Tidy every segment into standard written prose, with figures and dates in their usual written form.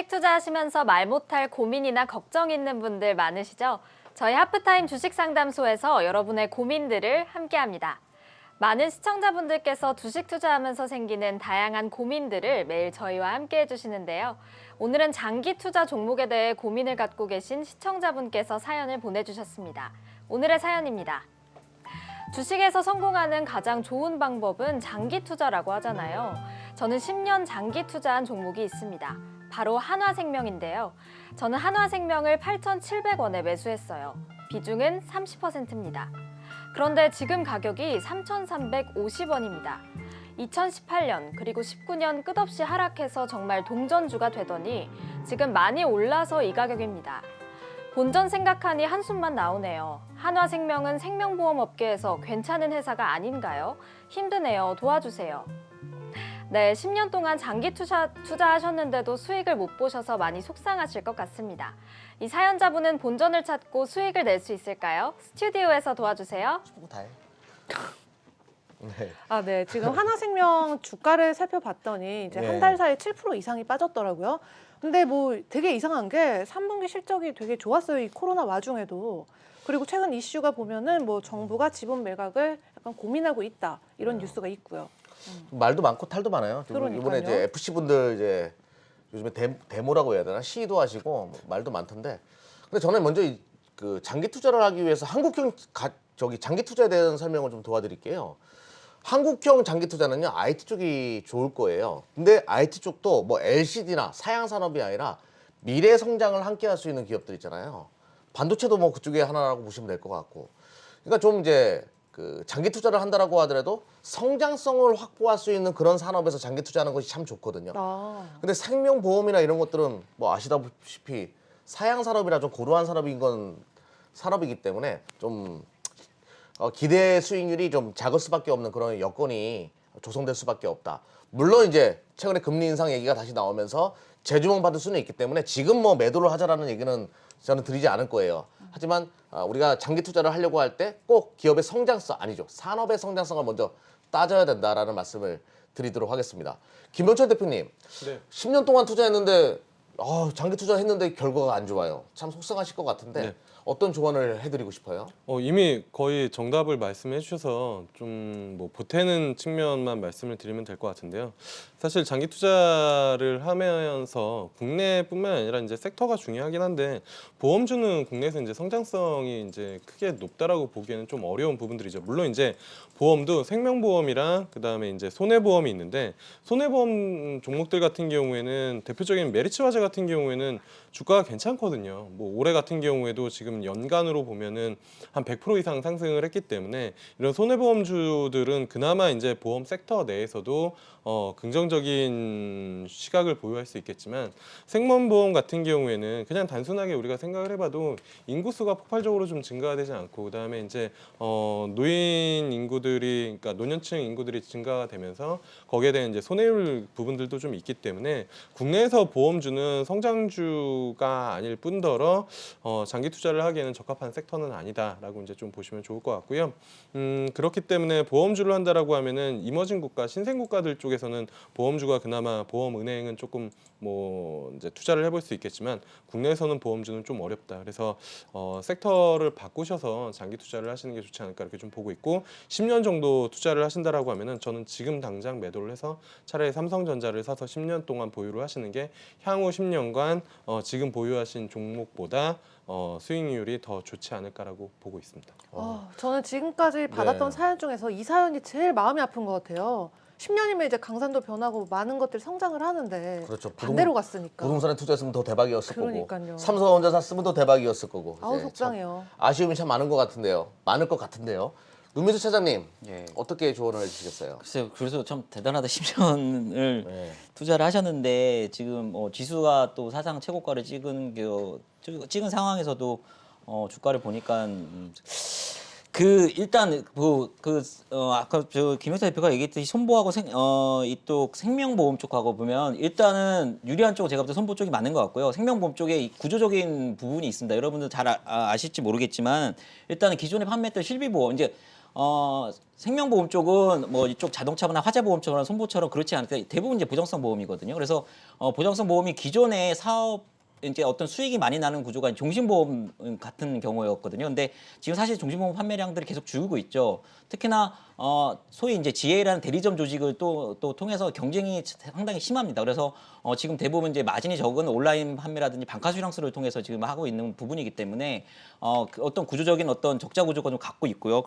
투자하시면서 말 못할 고민이나 걱정 있는 분들 많으시죠? 저희 하프타임 주식상담소에서 여러분의 고민들을 함께합니다. 많은 시청자분들께서 주식 투자하면서 생기는 다양한 고민들을 매일 저희와 함께 해주시는데요. 오늘은 장기 투자 종목에 대해 고민을 갖고 계신 시청자분께서 사연을 보내주셨습니다. 오늘의 사연입니다. 주식에서 성공하는 가장 좋은 방법은 장기 투자라고 하잖아요. 저는 10년 장기 투자한 종목이 있습니다. 바로 한화생명인데요. 저는 한화생명을 8,700원에 매수했어요. 비중은 30%입니다. 그런데 지금 가격이 3,350원입니다. 2018년 그리고 19년 끝없이 하락해서 정말 동전주가 되더니 지금 많이 올라서 이 가격입니다. 본전 생각하니 한숨만 나오네요. 한화생명은 생명보험업계에서 괜찮은 회사가 아닌가요? 힘드네요. 도와주세요. 네, 10년 동안 장기 투자하셨는데도 수익을 못 보셔서 많이 속상하실 것 같습니다. 이 사연자분은 본전을 찾고 수익을 낼 수 있을까요? 스튜디오에서 도와주세요. 다 해. 네. 네. 지금 한화생명 주가를 살펴봤더니 이제 네. 한 달 사이에 7% 이상이 빠졌더라고요. 근데 뭐 되게 이상한 게 3분기 실적이 되게 좋았어요. 이 코로나 와중에도. 그리고 최근 이슈가 보면은 뭐 정부가 지분 매각을 약간 고민하고 있다. 이런 뉴스가 있고요. 말도 많고 탈도 많아요. 그러니까요. 이번에 이제 FC 분들 이제 요즘에 데모라고 해야 되나 시위도 하시고 말도 많던데. 근데 저는 먼저 그 장기 투자를 하기 위해서 한국형 장기 투자에 대한 설명을 좀 도와드릴게요. 한국형 장기 투자는요 IT 쪽이 좋을 거예요. 근데 IT 쪽도 뭐 LCD나 사양 산업이 아니라 미래 성장을 함께할 수 있는 기업들 있잖아요. 반도체도 뭐 그쪽에 하나라고 보시면 될 것 같고. 그러니까 좀 이제 그 장기 투자를 한다라고 하더라도 성장성을 확보할 수 있는 그런 산업에서 장기 투자하는 것이 참 좋거든요. 근데 생명보험이나 이런 것들은 뭐 아시다시피 사양 산업이라 좀 고루한 산업이기 때문에 좀 기대 수익률이 좀 작을 수밖에 없는 그런 여건이 조성될 수밖에 없다. 물론 이제 최근에 금리 인상 얘기가 다시 나오면서 재주목 받을 수는 있기 때문에 지금 뭐 매도를 하자라는 얘기는 저는 드리지 않을 거예요. 하지만 우리가 장기 투자를 하려고 할 때 꼭 기업의 성장성 아니죠. 산업의 성장성을 먼저 따져야 된다라는 말씀을 드리도록 하겠습니다. 김병철 대표님, 네. 10년 동안 투자했는데 장기 투자했는데 결과가 안 좋아요. 참 속상하실 것 같은데 네. 어떤 조언을 해드리고 싶어요? 이미 거의 정답을 말씀해 주셔서 좀 뭐 보태는 측면만 말씀을 드리면 될 것 같은데요. 사실 장기 투자를 하면서 국내뿐만 아니라 이제 섹터가 중요하긴 한데 보험주는 국내에서 이제 성장성이 이제 크게 높다라고 보기에는 좀 어려운 부분들이죠. 물론 이제 보험도 생명보험이랑 그다음에 이제 손해보험이 있는데 손해보험 종목들 같은 경우에는 대표적인 메리츠화재 같은 경우에는 주가가 괜찮거든요. 뭐 올해 같은 경우에도 지금 연간으로 보면은 한 100% 이상 상승을 했기 때문에 이런 손해보험주들은 그나마 이제 보험 섹터 내에서도 긍정적인 시각을 보유할 수 있겠지만 생명보험 같은 경우에는 그냥 단순하게 우리가 생각을 해봐도 인구수가 폭발적으로 좀 증가가 되지 않고 그다음에 이제 노인 인구들이 그러니까 노년층 인구들이 증가가 되면서 거기에 대한 이제 손해율 부분들도 좀 있기 때문에 국내에서 보험주는 성장주가 아닐 뿐더러 장기 투자를 하기에는 적합한 섹터는 아니다라고 이제 좀 보시면 좋을 것 같고요. 그렇기 때문에 보험주를 한다라고 하면은 이머징 국가, 신생 국가들 쪽에서는 보험주가 그나마 보험은행은 조금 뭐 이제 투자를 해볼 수 있겠지만 국내에서는 보험주는 좀 어렵다. 그래서 섹터를 바꾸셔서 장기 투자를 하시는 게 좋지 않을까 이렇게 좀 보고 있고 10년 정도 투자를 하신다라고 하면은 저는 지금 당장 매도를 해서 차라리 삼성전자를 사서 10년 동안 보유를 하시는 게 향후 10년간 지금 보유하신 종목보다 수익률이 더 좋지 않을까라고 보고 있습니다. 저는 지금까지 받았던 네. 사연 중에서 이 사연이 제일 마음이 아픈 것 같아요. 10년이면 이제 강산도 변하고 많은 것들이 성장을 하는데 그렇죠. 반대로 갔으니까. 부동산에 투자했으면 더 대박이었을 그러니까요. 거고 삼성전자 샀으면 더 대박이었을 거고. 아우 이제 속상해요. 참 아쉬움이 참 많을 것 같은데요. 루미스 차장님 예. 어떻게 조언을 해주시겠어요? 글쎄요. 그래서 참 대단하다. 10년을 네. 투자를 하셨는데 지금 지수가 또 사상 최고가를 찍은 상황에서도 주가를 보니까 일단 아까 김영사 대표가 얘기했듯이 손보하고 이쪽 생명보험 쪽하고 보면 일단은 유리한 쪽은 제가 볼 때 손보 쪽이 맞는 것 같고요. 생명보험 쪽에 구조적인 부분이 있습니다. 여러분들 잘 아실지 모르겠지만 일단은 기존에 판매했던 실비보험 이제 생명보험 쪽은 뭐 이쪽 자동차나 화재보험처럼 손보처럼 그렇지 않은데 대부분 이제 보장성 보험이거든요. 그래서 보장성 보험이 기존의 사업 이제 어떤 수익이 많이 나는 구조가 종신보험 같은 경우였거든요. 근데 지금 사실 종신보험 판매량들이 계속 줄고 있죠. 특히나 소위 이제 GA라는 대리점 조직을 또 통해서 경쟁이 상당히 심합니다. 그래서 지금 대부분 이제 마진이 적은 온라인 판매라든지 반가수량수를 통해서 지금 하고 있는 부분이기 때문에 그 어떤 구조적인 어떤 적자 구조가 좀 갖고 있고요.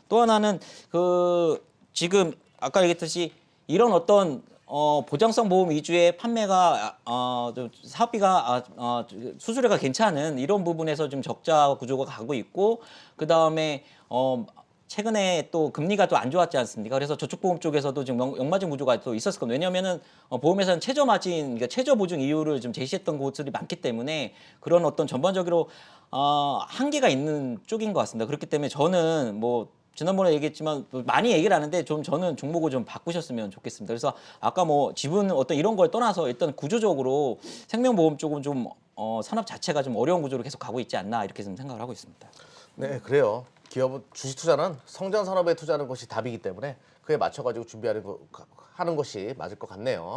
또 하나는 그 지금 아까 얘기했듯이 이런 어떤 보장성 보험 위주의 판매가 좀 사업비가 수수료가 괜찮은 이런 부분에서 좀 적자 구조가 가고 있고 그 다음에 최근에 또 금리가 또 안 좋았지 않습니까? 그래서 저축보험 쪽에서도 지금 역마진 구조가 또 있었을 겁니다. 왜냐하면은 보험회사는 최저 마진, 그러니까 최저 보증 이유를 좀 제시했던 곳들이 많기 때문에 그런 어떤 전반적으로 한계가 있는 쪽인 것 같습니다. 그렇기 때문에 저는 뭐 지난번에 얘기했지만 많이 얘기를 하는데 좀 저는 종목을 좀 바꾸셨으면 좋겠습니다. 그래서 아까 뭐 지분 어떤 이런 걸 떠나서 일단 구조적으로 생명보험 쪽은 좀 산업 자체가 좀 어려운 구조로 계속 가고 있지 않나 이렇게 좀 생각을 하고 있습니다. 네, 그래요. 기업은 주식 투자는 성장 산업에 투자하는 것이 답이기 때문에 그에 맞춰 가지고 준비하는 하는 것이 맞을 것 같네요.